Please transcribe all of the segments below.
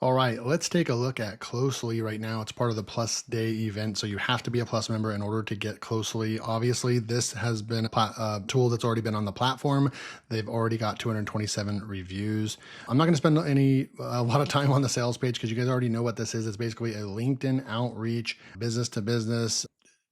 All right, let's take a look at Closely right now. It's part of the Plus Day event, so you have to be a Plus member in order to get Closely. Obviously, this has been a tool that's already been on the platform. They've already got 227 reviews. I'm not going to spend a lot of time on the sales page because you guys already know what this is. It's basically a LinkedIn outreach, business to business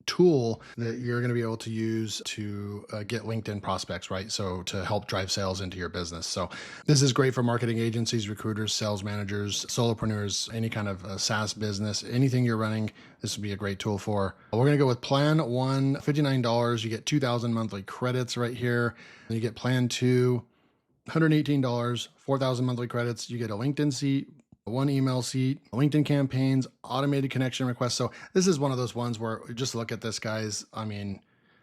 tool that you're going to be able to use to get LinkedIn prospects, right? So to help drive sales into your business. So this is great for marketing agencies, recruiters, sales managers, solopreneurs, any kind of SaaS business, anything you're running. This would be a great tool for. We're going to go with plan one, $59. You get 2,000 monthly credits right here. Then you get plan two, $118, 4,000 monthly credits. You get a LinkedIn seat, one email seat, LinkedIn campaigns, automated connection requests. So this is one of those ones where just look at this, guys. I mean,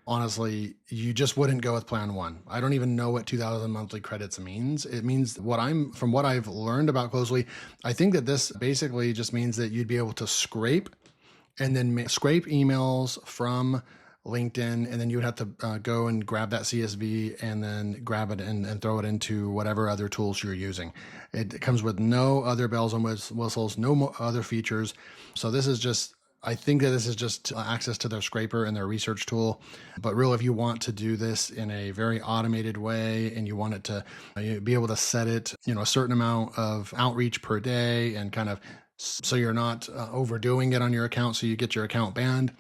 honestly, you just wouldn't go with plan one. I don't even know what 2,000 monthly credits means. It means from what I've learned about Closely, I think that this basically just means that you'd be able to scrape and then scrape emails from LinkedIn, and then you would have to go and grab that CSV and then grab it and throw it into whatever other tools you're using. It comes with no other bells and whistles, no more other features. So this is just, I think that this is just access to their scraper and their research tool. But really, if you want to do this in a very automated way and you want it to be able to set it, a certain amount of outreach per day and kind of so you're not overdoing it on your account so you get your account banned.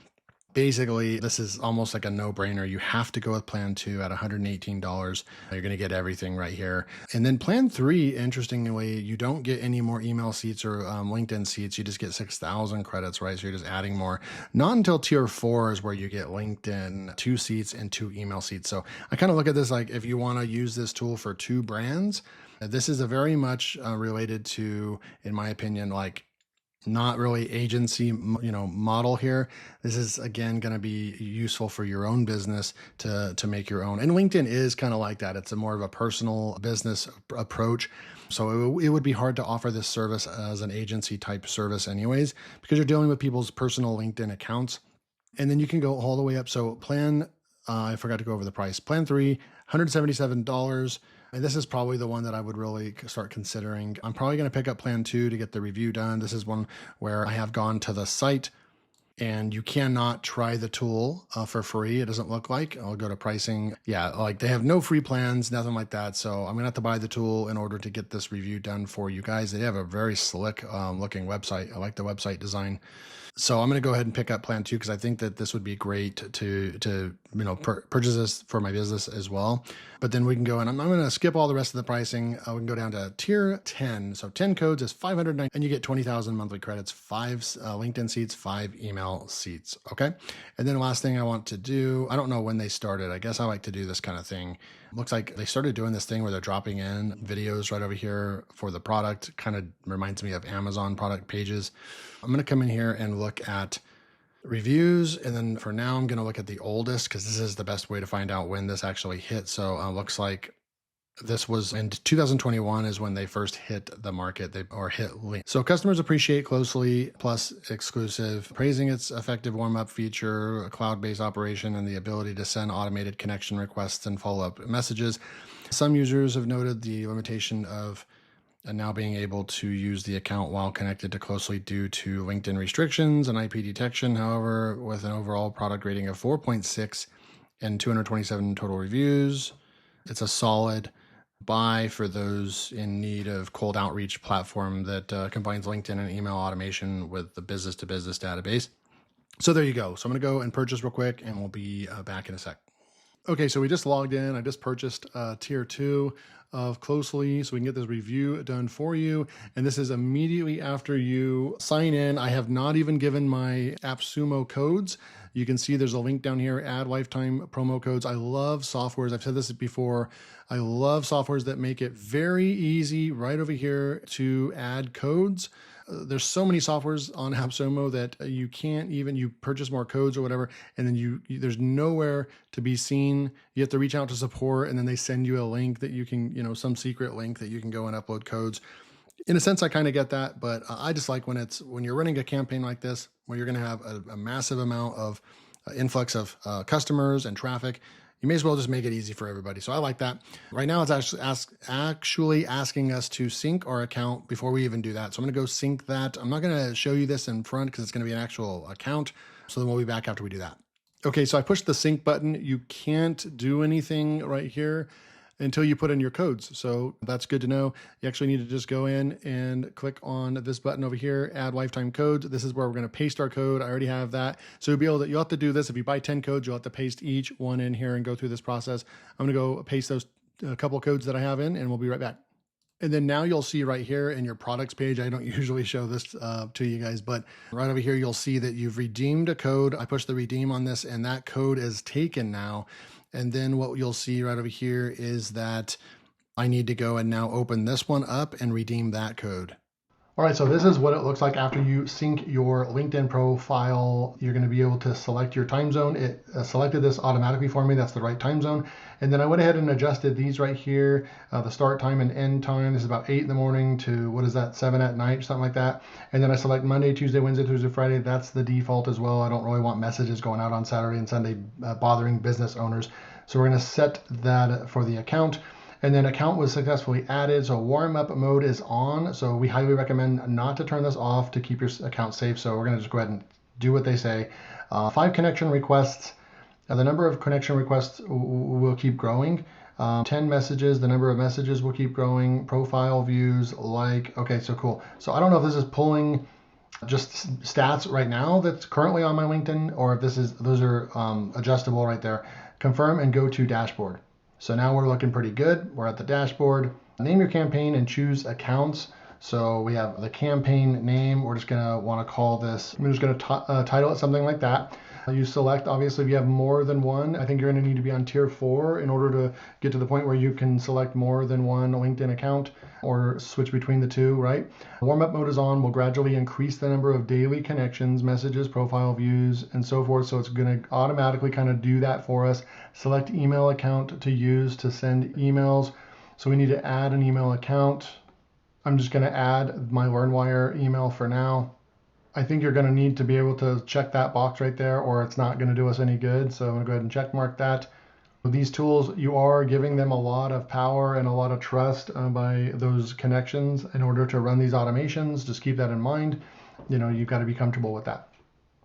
Basically, this is almost like a no-brainer. You have to go with plan two at $118. You're going to get everything right here. And then plan three, interestingly, you don't get any more email seats or LinkedIn seats. You just get 6,000 credits, right? So you're just adding more. Not until tier four is where you get LinkedIn 2 seats and 2 email seats. So I kind of look at this like if you want to use this tool for 2 brands, this is a very much related to, in my opinion, like not really agency, model here. This is again going to be useful for your own business to make your own. And LinkedIn is kind of like that. It's a more of a personal business approach. So it would be hard to offer this service as an agency type service anyways, because you're dealing with people's personal LinkedIn accounts. And then you can go all the way up. So I forgot to go over the price. Plan three, $177. And this is probably the one that I would really start considering. I'm probably going to pick up plan two to get the review done. This is one where I have gone to the site and you cannot try the tool for free. It doesn't look like. I'll go to pricing. Yeah, like they have no free plans, nothing like that. So I'm going to have to buy the tool in order to get this review done for you guys. They have a very slick looking website. I like the website design. So I'm going to go ahead and pick up plan two because I think that this would be great to purchase this for my business as well. But then we can go and I'm going to skip all the rest of the pricing. We can go down to tier 10. So 10 codes is $509 and you get 20,000 monthly credits, 5 LinkedIn seats, 5 email seats. Okay. And then the last thing I want to do, I don't know when they started. I guess I like to do this kind of thing. Looks like they started doing this thing where they're dropping in videos right over here for the product. Kind of reminds me of Amazon product pages. I'm going to come in here and look at reviews. And then for now, I'm going to look at the oldest because this is the best way to find out when this actually hit. So looks like this was in 2021 is when they first hit the market hit link. So customers appreciate Closely Plus exclusive, praising its effective warm-up feature, a cloud-based operation, and the ability to send automated connection requests and follow-up messages. Some users have noted the limitation of now being able to use the account while connected to Closely due to LinkedIn restrictions and IP detection. However, with an overall product rating of 4.6 and 227 total reviews, it's a solid buy for those in need of cold outreach platform that combines LinkedIn and email automation with the business-to-business database. So there you go. So I'm going to go and purchase real quick, and we'll be back in a sec. Okay, so we just logged in. I just purchased tier 2 of Closely so we can get this review done for you. And this is immediately after you sign in. I have not even given my appsumo codes. You can see there's a link down here, add lifetime promo codes. I love softwares. I've said this before. I love softwares that make it very easy right over here to add codes. There's so many softwares on appsumo that you can't even, you purchase more codes or whatever, and then there's nowhere to be seen. You have to reach out to support, and then they send you a link that you can, some secret link that you can go and upload codes. In a sense, I kind of get that, but I just like when you're running a campaign like this, where you're going to have a massive amount of influx of customers and traffic, You may as well just make it easy for everybody. So I like that. Right now, it's actually asking us to sync our account before we even do that. So I'm going to go sync that. I'm not going to show you this in front because it's going to be an actual account. So then we'll be back after we do that. Okay, so I pushed the sync button. You can't do anything right here until you put in your codes. So that's good to know. You actually need to just go in and click on this button over here, add lifetime codes. This is where we're going to paste our code. I already have that. So you'll have to do this. If you buy 10 codes, you'll have to paste each one in here and go through this process. I'm going to go paste those couple codes that I have in, and we'll be right back. And then now you'll see right here in your products page, I don't usually show this to you guys, but right over here, you'll see that you've redeemed a code. I push the redeem on this and that code is taken now. And then what you'll see right over here is that I need to go and now open this one up and redeem that code. All right, so this is what it looks like after you sync your LinkedIn profile. You're going to be able to select your time zone. It selected this automatically for me. That's the right time zone. And then I went ahead and adjusted these right here, the start time and end time. This is about 8 in the morning to, what is that, 7 at night, something like that. And then I select Monday, Tuesday, Wednesday, Thursday, Friday. That's the default as well. I don't really want messages going out on Saturday and Sunday bothering business owners. So we're going to set that for the account. And then account was successfully added. So warm up mode is on. So we highly recommend not to turn this off to keep your account safe. So we're going to just go ahead and do what they say. 5 connection requests. The number of connection requests will keep growing. 10 messages, the number of messages will keep growing. Profile views, like, okay, so cool. So I don't know if this is pulling just stats right now that's currently on my LinkedIn, or if those are adjustable right there. Confirm and go to dashboard. So now we're looking pretty good. We're at the dashboard. Name your campaign and choose accounts. So we have the campaign name. We're just gonna want to call this, I'm just gonna title it something like that. You select, obviously, if you have more than one, I think you're gonna need to be on tier 4 in order to get to the point where you can select more than one LinkedIn account or switch between the two, right? Warm-up mode is on. We'll gradually increase the number of daily connections, messages, profile views, and so forth. So it's gonna automatically kind of do that for us. Select email account to use to send emails. So we need to add an email account. I'm just gonna add my LearnWire email for now. I think you're going to need to be able to check that box right there, or it's not going to do us any good. So I'm going to go ahead and check mark that. With these tools, you are giving them a lot of power and a lot of trust by those connections in order to run these automations. Just keep that in mind. You've got to be comfortable with that.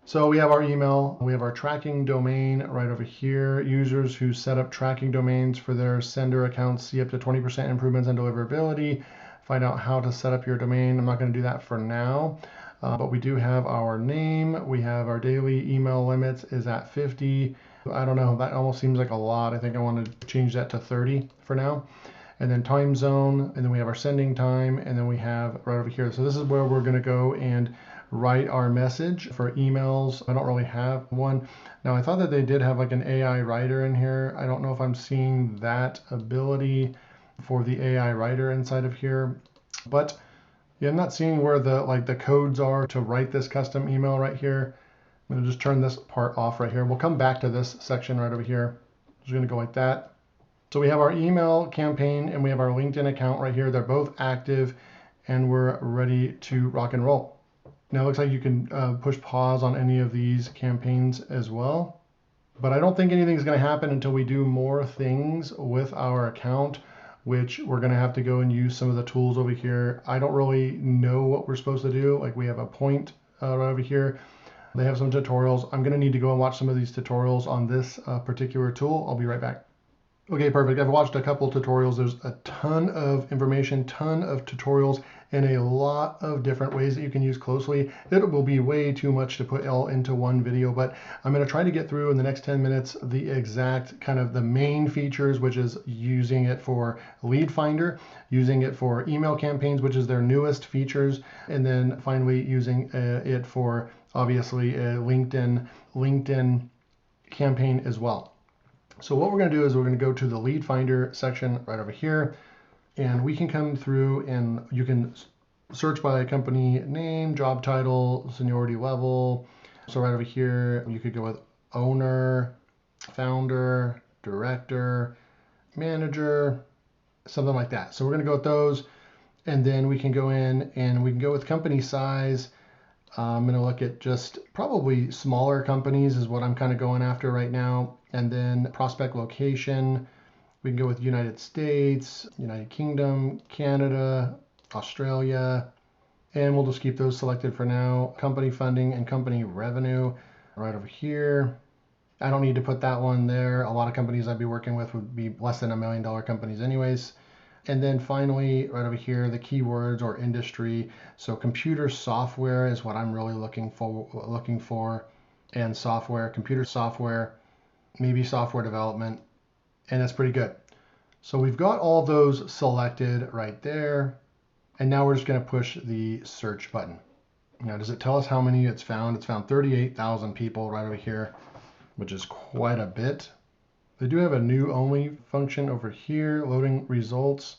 So we have our email, we have our tracking domain right over here. Users who set up tracking domains for their sender accounts see up to 20% improvements in deliverability. Find out how to set up your domain. I'm not going to do that for now. But we do have our name. We have our daily email limits is at 50. I don't know, that almost seems like a lot. I think I want to change that to 30 for now. And then time zone, and then we have our sending time, and then we have right over here. So this is where we're going to go and write our message for emails. I don't really have one. Now I thought that they did have like an AI writer in here. I don't know if I'm seeing that ability for the AI writer inside of here, but yeah, I'm not seeing where the codes are to write this custom email right here. I'm going to just turn this part off right here. We'll come back to this section right over here. Just going to go like that. So we have our email campaign and we have our LinkedIn account right here. They're both active and we're ready to rock and roll. Now it looks like you can push pause on any of these campaigns as well. But I don't think anything's going to happen until we do more things with our account, which we're going to have to go and use some of the tools over here. I don't really know what we're supposed to do. Like we have a point right over here. They have some tutorials. I'm going to need to go and watch some of these tutorials on this particular tool. I'll be right back. Okay, perfect. I've watched a couple tutorials. There's a ton of information, ton of tutorials, and a lot of different ways that you can use Closely. It will be way too much to put all into one video, but I'm going to try to get through in the next 10 minutes the exact kind of the main features, which is using it for LeadFinder, using it for email campaigns, which is their newest features, and then finally using it for obviously a LinkedIn campaign as well. So what we're going to do is we're going to go to the LeadFinder section right over here, and we can come through and you can search by company name, job title, seniority level. So right over here, you could go with owner, founder, director, manager, something like that. So we're going to go with those, and then we can go in and we can go with company size. I'm going to look at just probably smaller companies is what I'm kind of going after right now. And then prospect location, we can go with United States, United Kingdom, Canada, Australia, and we'll just keep those selected for now. Company funding and company revenue right over here. I don't need to put that one there. A lot of companies I'd be working with would be less than $1 million companies anyways. And then finally, right over here, the keywords or industry. So computer software is what I'm really looking for, and software, computer software, maybe software development, and that's pretty good. So we've got all those selected right there. And now we're just going to push the search button. Now, does it tell us how many it's found? It's found 38,000 people right over here, which is quite a bit. They do have a new only function over here, loading results.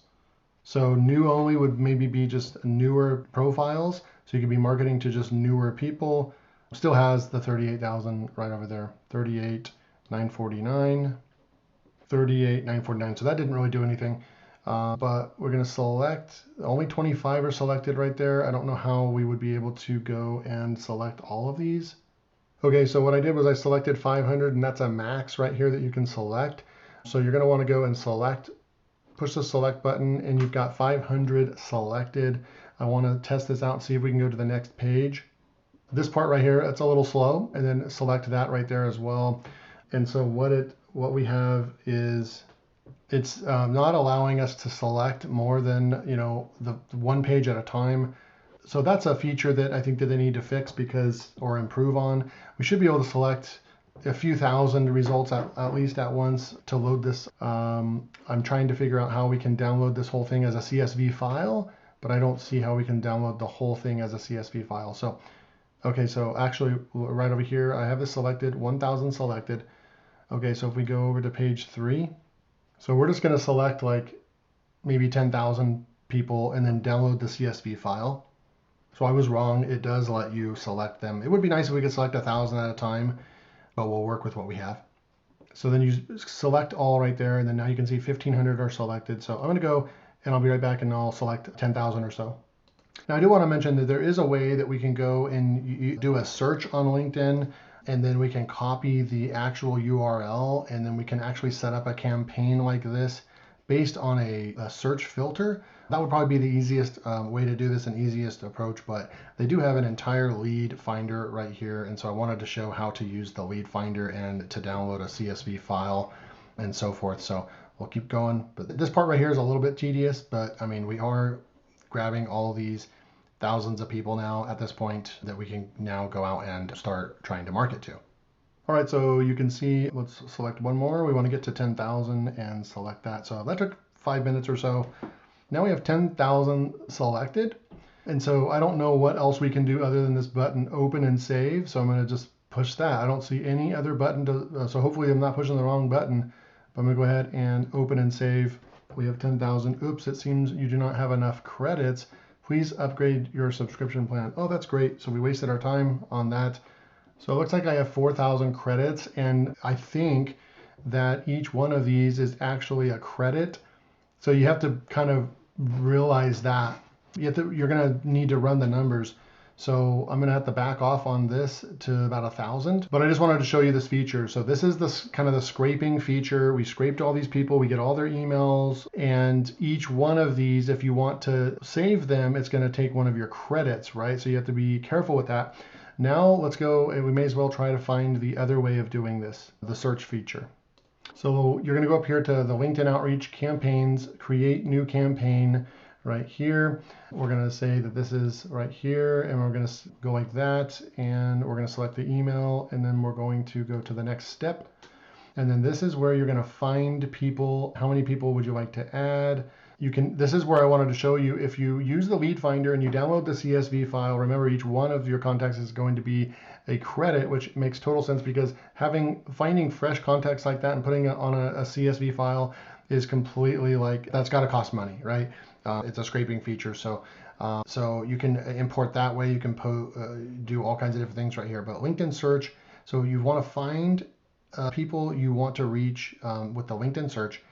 So new only would maybe be just newer profiles. So you could be marketing to just newer people. Still has the 38,000 right over there. 38,949. 38,949. So that didn't really do anything. But we're going to select, only 25 are selected right there. I don't know how we would be able to go and select all of these. Okay, so what I did was I selected 500, and that's a max right here that you can select. So you're going to want to go and select, push the select button, and you've got 500 selected. I want to test this out and see if we can go to the next page. This part right here, it's a little slow, and then select that right there as well. And so what we have is it's not allowing us to select more than the one page at a time. So that's a feature that I think that they need to fix or improve on. We should be able to select a few thousand results at least at once to load this. I'm trying to figure out how we can download this whole thing as a CSV file, but I don't see how we can download the whole thing as a CSV file. So, okay, so actually right over here, I have this selected, 1,000 selected. Okay, so if we go over to page 3, so we're just going to select like maybe 10,000 people and then download the CSV file. So I was wrong. It does let you select them. It would be nice if we could select 1,000 at a time, but we'll work with what we have. So then you select all right there, and then now you can see 1,500 are selected. So I'm going to go and I'll be right back and I'll select 10,000 or so. Now I do want to mention that there is a way that we can go and do a search on LinkedIn, and then we can copy the actual URL, and then we can actually set up a campaign like this based on a search filter. That would probably be the easiest way to do this and easiest approach, but they do have an entire LeadFinder right here, and so I wanted to show how to use the LeadFinder and to download a CSV file and so forth. So we'll keep going, but this part right here is a little bit tedious, but I mean, we are grabbing all these thousands of people now at this point that we can now go out and start trying to market to. All right, so you can see, let's select one more. We want to get to 10,000 and select that. So that took 5 minutes or so. Now we have 10,000 selected. And so I don't know what else we can do other than this button, open and save. So I'm going to just push that. I don't see any other button so hopefully I'm not pushing the wrong button. But I'm going to go ahead and open and save. We have 10,000. Oops, it seems you do not have enough credits. Please upgrade your subscription plan. Oh, that's great. So we wasted our time on that. So it looks like I have 4,000 credits, and I think that each one of these is actually a credit. So you have to kind of realize that. You're going to need to run the numbers. So I'm going to have to back off on this to about 1,000. But I just wanted to show you this feature. So this is this kind of the scraping feature. We scraped all these people. We get all their emails. And each one of these, if you want to save them, it's going to take one of your credits, right? So you have to be careful with that. Now let's go, and we may as well try to find the other way of doing this, the search feature. So you're going to go up here to the LinkedIn Outreach Campaigns, create new campaign right here. We're going to say that this is right here, and we're going to go like that, and we're going to select the email, and then we're going to go to the next step. And then this is where you're going to find people. How many people would you like to add? This is where I wanted to show you, if you use the LeadFinder and you download the CSV file, remember each one of your contacts is going to be a credit, which makes total sense because finding fresh contacts like that and putting it on a CSV file is completely that's got to cost money, right? It's a scraping feature. So you can import that way. You can do all kinds of different things right here. But LinkedIn search, so you want to find people you want to reach with the LinkedIn search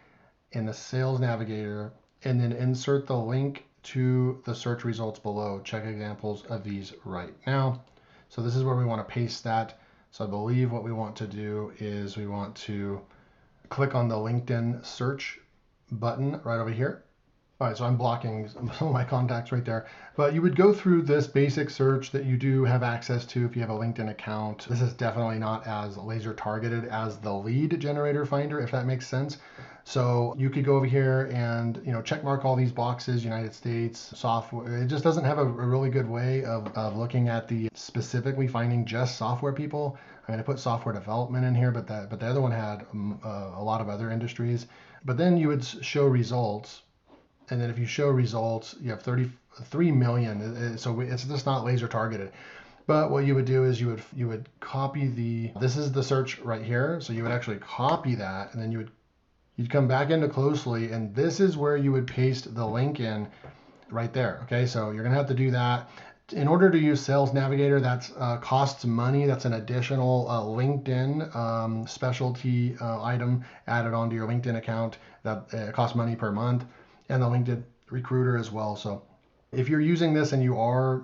in the Sales Navigator, and then insert the link to the search results below. Check examples of these right now. So this is where we want to paste that. So I believe what we want to do is we want to click on the LinkedIn search button right over here. All right, so I'm blocking some of my contacts right there. But you would go through this basic search that you do have access to if you have a LinkedIn account. This is definitely not as laser targeted as the lead generator finder, if that makes sense. So you could go over here and check mark all these boxes, United States, software. It just doesn't have a really good way of looking at the specifically finding just software people. I mean, I put software development in here, but the other one had a lot of other industries. But then you would show results. And then if you show results, you have 33 million. So it's just not laser targeted. But what you would do is you would copy this is the search right here. So you would actually copy that, and then you'd come back into closely, and this is where you would paste the link in right there. Okay, so you're gonna have to do that. In order to use Sales Navigator, that's costs money. That's an additional LinkedIn specialty item added onto your LinkedIn account that costs money per month, and the LinkedIn Recruiter as well. So if you're using this and you are,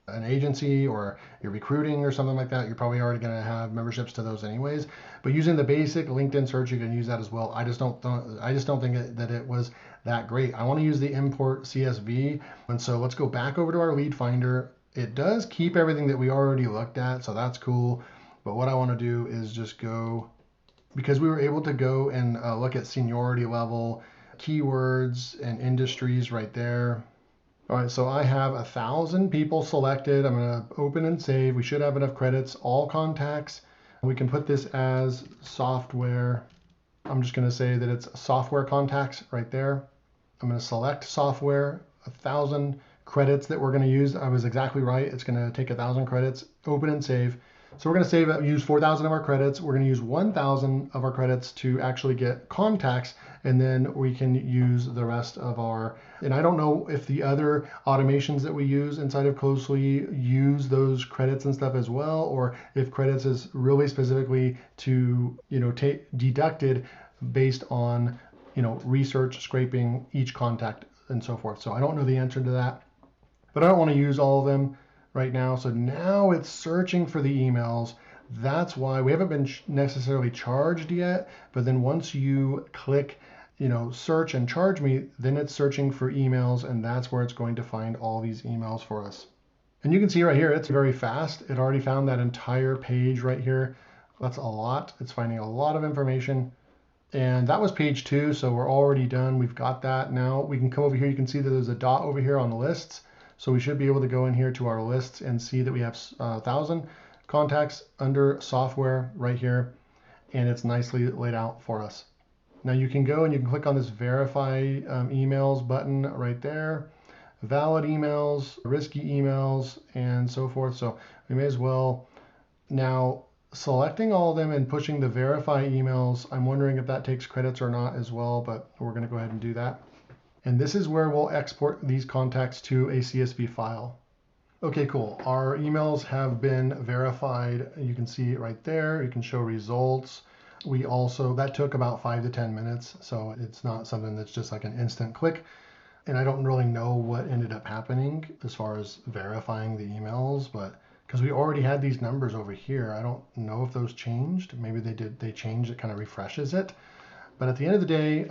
an agency or you're recruiting or something like that, you're probably already going to have memberships to those anyways. But using the basic LinkedIn search, you can use that as well. I just don't think that it was that great. I want to use the import CSV, and so let's go back over to our LeadFinder. It does keep everything that we already looked at, so that's cool. But what I want to do is just go, because we were able to go and look at seniority level, keywords, and industries right there. All right, so I have 1,000 people selected. I'm going to open and save. We should have enough credits. All contacts. We can put this as software. I'm just going to say that it's software contacts right there. I'm going to select software, 1,000 credits that we're going to use. I was exactly right. It's going to take 1,000 credits. Open and save. So we're going to save it, use 4,000 of our credits. We're going to use 1,000 of our credits to actually get contacts, and then we can use the rest of our, and I don't know if the other automations that we use inside of Closely use those credits and stuff as well, or if credits is really specifically to, deducted based on, research, scraping each contact and so forth. So I don't know the answer to that, but I don't want to use all of them right now. So now it's searching for the emails. That's why we haven't been necessarily charged yet, but then once you click, search and charge me, then it's searching for emails, and that's where it's going to find all these emails for us. And you can see right here, it's very fast. It already found that entire page right here. That's a lot. It's finding a lot of information. And that was page 2, so we're already done. We've got that. Now we can come over here. You can see that there's a dot over here on the lists. So we should be able to go in here to our lists and see that we have 1,000 contacts under software right here, and it's nicely laid out for us. Now you can go and you can click on this verify emails button right there, valid emails, risky emails, and so forth. So we may as well now selecting all of them and pushing the verify emails. I'm wondering if that takes credits or not as well, but we're going to go ahead and do that. And this is where we'll export these contacts to a CSV file. Okay, cool. Our emails have been verified. You can see it right there. You can show results. That took about 5 to 10 minutes. So it's not something that's just like an instant click. And I don't really know what ended up happening as far as verifying the emails, but because we already had these numbers over here, I don't know if those changed. Maybe they changed, it kind of refreshes it. But at the end of the day,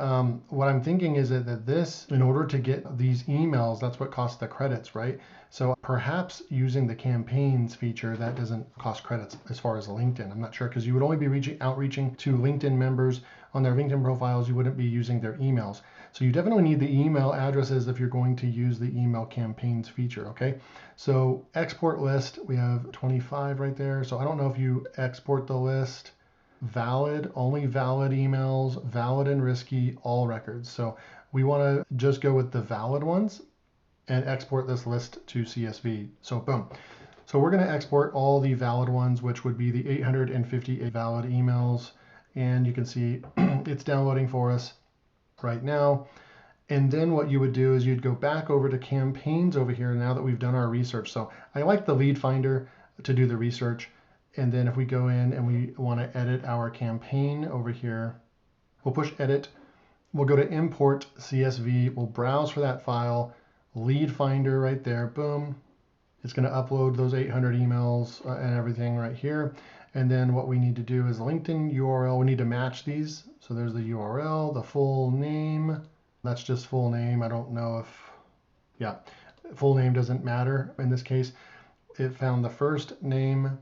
what I'm thinking is that this, in order to get these emails, that's what costs the credits, right? So perhaps using the campaigns feature, that doesn't cost credits as far as LinkedIn. I'm not sure, because you would only be outreaching to LinkedIn members on their LinkedIn profiles. You wouldn't be using their emails. So you definitely need the email addresses if you're going to use the email campaigns feature, okay? So export list, we have 25 right there. So I don't know if you export the list. Valid, only valid emails, valid and risky, all records. So we want to just go with the valid ones and export this list to CSV. So boom. So we're going to export all the valid ones, which would be the 858 valid emails. And you can see it's downloading for us right now. And then what you would do is you'd go back over to campaigns over here now that we've done our research. So I like the LeadFinder to do the research. And then if we go in and we want to edit our campaign over here, we'll push edit. We'll go to import CSV. We'll browse for that file, LeadFinder right there. Boom. It's going to upload those 800 emails and everything right here. And then what we need to do is LinkedIn URL. We need to match these. So there's the URL, the full name. That's just full name. I don't know if, yeah, full name doesn't matter in this case. It found the first name,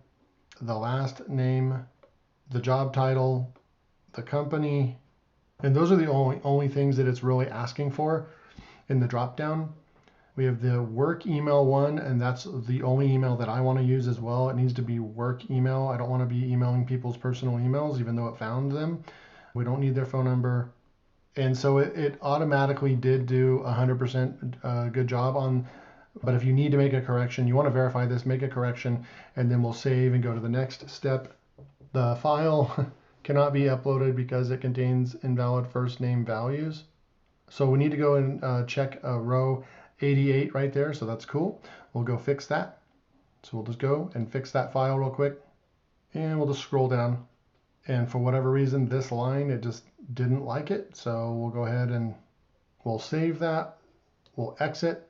the last name, the job title, the company, and those are the only things that it's really asking for in the dropdown. We have the work email one, and that's the only email that I want to use as well. It needs to be work email. I don't want to be emailing people's personal emails, even though it found them. We don't need their phone number. And so it automatically did do 100% good job on, but if you need to make a correction, you want to verify this, make a correction, and then we'll save and go to the next step. The file cannot be uploaded because it contains invalid first name values. So we need to go and check row 88 right there. So that's cool. We'll go fix that. So we'll just go and fix that file real quick. And we'll just scroll down. And for whatever reason, this line, it just didn't like it. So we'll go ahead and we'll save that. We'll exit.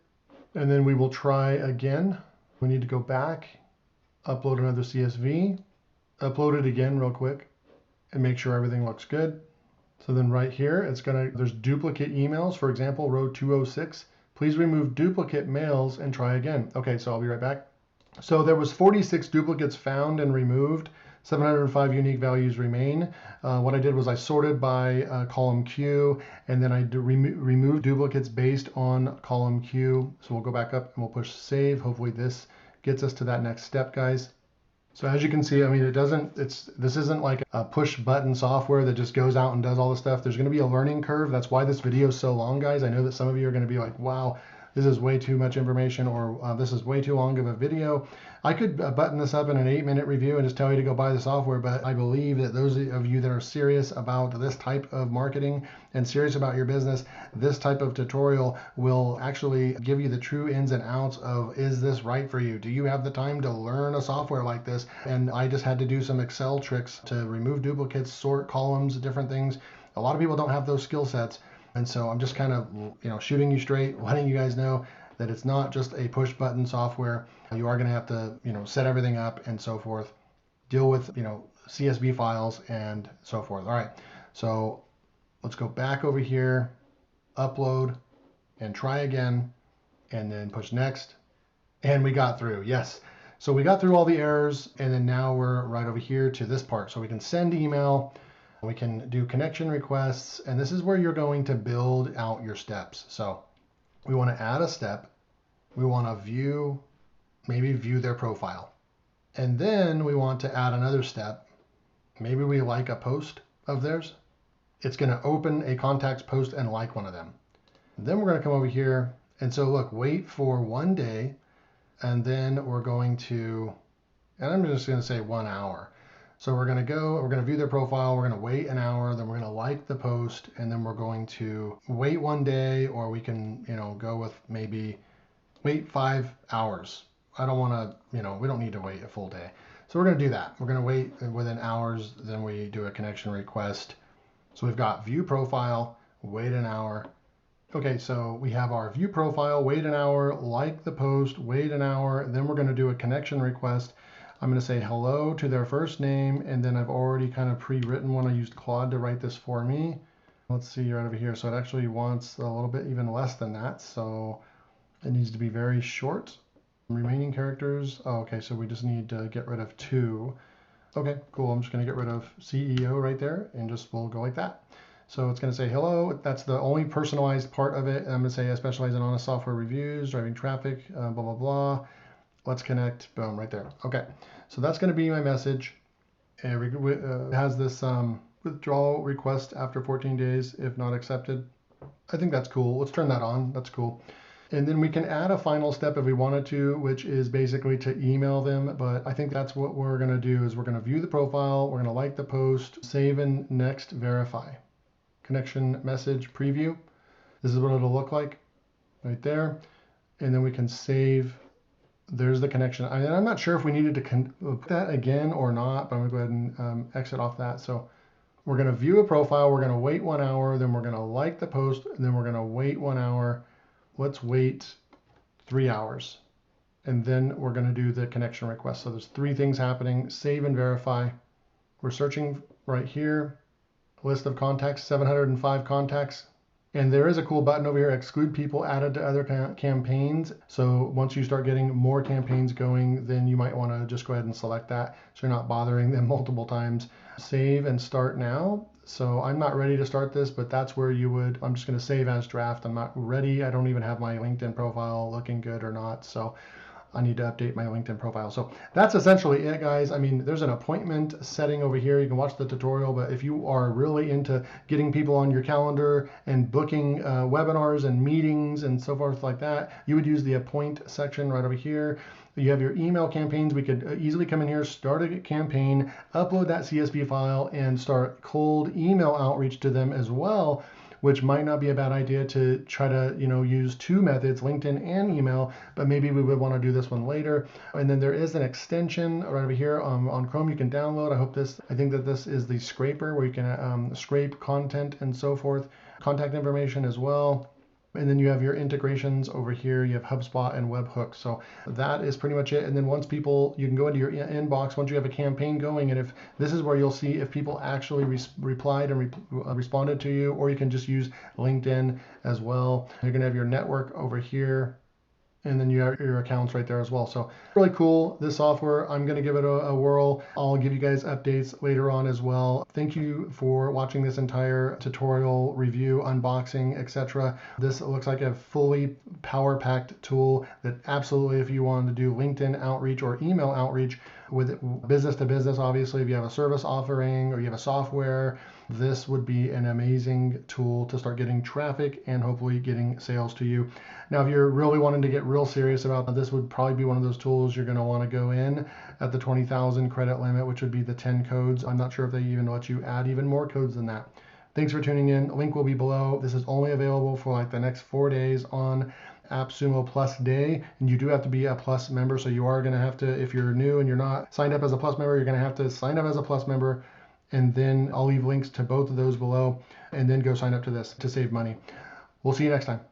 And then we will try again. We need to go back, upload another CSV, upload it again real quick, and make sure everything looks good. So then right here, there's duplicate emails. For example, row 206, please remove duplicate mails and try again. Okay, so I'll be right back. So there was 46 duplicates found and removed. 705 unique values remain. What I did was I sorted by column Q, and then I removed duplicates based on column Q. So we'll go back up and we'll push save. Hopefully this gets us to that next step, guys. So as you can see, I mean, this isn't like a push button software that just goes out and does all the stuff. There's going to be a learning curve. That's why this video is so long, guys. I know that some of you are going to be like, wow, this is way too much information, or this is way too long of a video. I could button this up in an 8-minute review and just tell you to go buy the software, but I believe that those of you that are serious about this type of marketing and serious about your business, this type of tutorial will actually give you the true ins and outs of, is this right for you? Do you have the time to learn a software like this? And I just had to do some Excel tricks to remove duplicates, sort columns, different things. A lot of people don't have those skill sets. And so I'm just kind of, shooting you straight, letting you guys know that it's not just a push button software. You are going to have to, set everything up and so forth, deal with, CSV files and so forth. All right. So let's go back over here, upload and try again, and then push next. And we got through. Yes. So we got through all the errors, and then now we're right over here to this part. So we can send email. We can do connection requests, and this is where you're going to build out your steps. So we want to add a step. We want to maybe view their profile. And then we want to add another step. Maybe we like a post of theirs. It's going to open a contacts post and like one of them. And then we're going to come over here. And so look, wait for 1 day. And then we're going to, and I'm just going to say 1 hour. So we're going to view their profile, we're going to wait an hour, then we're going to like the post, and then we're going to wait 1 day, or we can, go with maybe wait 5 hours. I don't want to, we don't need to wait a full day. So we're going to do that. We're going to wait within hours, then we do a connection request. So we've got view profile, wait an hour. Okay, so we have our view profile, wait an hour, like the post, wait an hour, then we're going to do a connection request. I'm going to say hello to their first name, and then I've already kind of pre-written one. I used Claude to write this for me. Let's see right over here. So it actually wants a little bit even less than that. So it needs to be very short. Remaining characters. Oh, okay, so we just need to get rid of 2. Okay, cool. I'm just going to get rid of CEO right there, and we'll go like that. So it's going to say hello. That's the only personalized part of it. And I'm going to say I specialize in honest software reviews, driving traffic, blah, blah, blah. Let's connect. Boom, right there. Okay, so that's going to be my message. It has this withdrawal request after 14 days if not accepted. I think that's cool. Let's turn that on. That's cool. And then we can add a final step if we wanted to, which is basically to email them. But I think that's what we're going to do is we're going to view the profile. We're going to like the post, save and next verify. Connection message preview. This is what it'll look like right there. And then we can save. There's the connection. I'm not sure if we needed to put that again or not, but I'm going to go ahead and exit off that. So we're going to view a profile. We're going to wait 1 hour. Then we're going to like the post. And then we're going to wait 1 hour. Let's wait 3 hours. and then we're going to do the connection request. So there's 3 things happening: save and verify. We're searching right here, list of contacts, 705 contacts. And there is a cool button over here, exclude people added to other campaigns. So once you start getting more campaigns going, then you might want to just go ahead and select that so you're not bothering them multiple times. Save and start now. So I'm not ready to start this, but that's where you would, I'm just going to save as draft. I'm not ready. I don't even have my LinkedIn profile looking good or not. So I need to update my LinkedIn profile. So that's essentially it, guys. I mean, there's an appointment setting over here. You can watch the tutorial, but if you are really into getting people on your calendar and booking webinars and meetings and so forth like that, you would use the appoint section right over here. You have your email campaigns. We could easily come in here, start a campaign, upload that CSV file, and start cold email outreach to them as well, which might not be a bad idea to try to, use 2 methods, LinkedIn and email, but maybe we would want to do this one later. And then there is an extension right over here on Chrome you can download. I think that this is the scraper where you can scrape content and so forth, contact information as well. And then you have your integrations over here. You have HubSpot and webhooks. So that is pretty much it. And then once you can go into your inbox once you have a campaign going. And if this is where you'll see if people actually replied and responded to you, or you can just use LinkedIn as well. You're going to have your network over here. And then you have your accounts right there as well. So really cool, this software. I'm going to give it a whirl. I'll give you guys updates later on as well. Thank you for watching this entire tutorial, review, unboxing, etc. This looks like a fully power-packed tool that absolutely, if you want to do LinkedIn outreach or email outreach with business to business, obviously, if you have a service offering or you have a software, this would be an amazing tool to start getting traffic and hopefully getting sales to you. Now, if you're really wanting to get real serious about that, this would probably be one of those tools you're going to want to go in at the 20,000 credit limit, which would be the 10 codes. I'm not sure if they even let you add even more codes than that. Thanks for tuning in. Link will be below. This is only available for like the next 4 days on AppSumo Plus Day, and you do have to be a Plus member. So you are going to have to, if you're new and you're not signed up as a Plus member, you're going to have to sign up as a Plus member. And then I'll leave links to both of those below, and then go sign up to this to save money. We'll see you next time.